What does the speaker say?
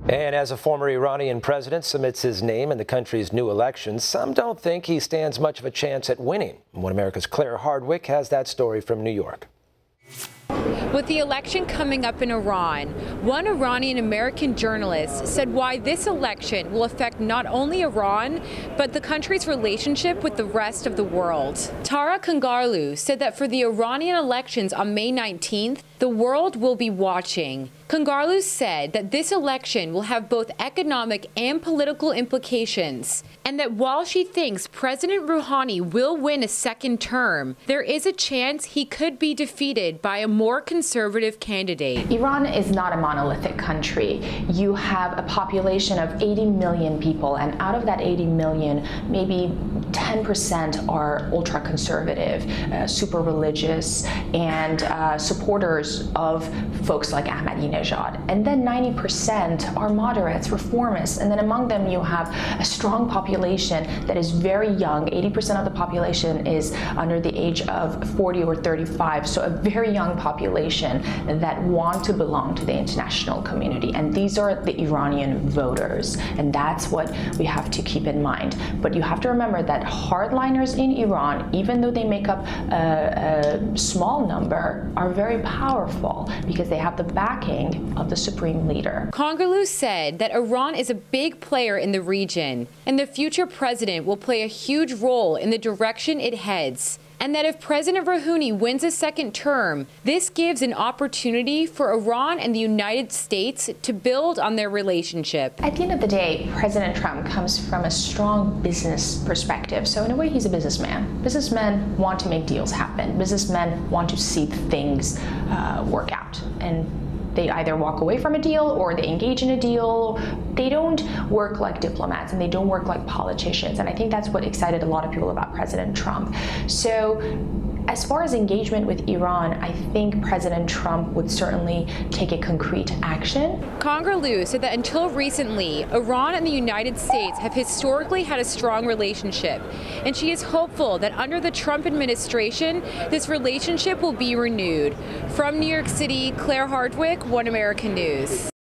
And as a former Iranian president submits his name in the country's new elections, some don't think he stands much of a chance at winning. One America's Hardwick has that story from New York. With the election coming up in Iran, one Iranian-American journalist said why this election will affect not only Iran, but the country's relationship with the rest of the world. Kangarlou said that for the Iranian elections on May 19th, the world will be watching. Kangarlou said that this election will have both economic and political implications, and that while she thinks President Rouhani will win a second term, there is a chance he could be defeated by a more conservative candidate. Iran is not a monolithic country. You have a population of 80 million people, and out of that 80 million, maybe 10% are ultra-conservative, super religious, and supporters of folks like Ahmadinejad. And then 90% are moderates, reformists, and then among them you have a strong population that is very young. 80% of the population is under the age of 40 or 35, so a very young population that want to belong to the international community. And these are the Iranian voters, and that's what we have to keep in mind. But you have to remember that hardliners in Iran, even though they make up a small number, are very powerful because they have the backing of the supreme leader. Kangarlou said that Iran is a big player in the region, and the future president will play a huge role in the direction it heads, and that if President Rouhani wins a second term, this gives an opportunity for Iran and the United States to build on their relationship. At the end of the day, President Trump comes from a strong business perspective. So in a way, he's a businessman. Businessmen want to make deals happen. Businessmen want to see things work out. And they either walk away from a deal or they engage in a deal. They don't work like diplomats and they don't work like politicians. And I think that's what excited a lot of people about President Trump. So as far as engagement with Iran, I think President Trump would certainly take a concrete action. Kangarlou said that until recently, Iran and the United States have historically had a strong relationship, and she is hopeful that under the Trump administration, this relationship will be renewed. From New York City, Hardwick, One American News.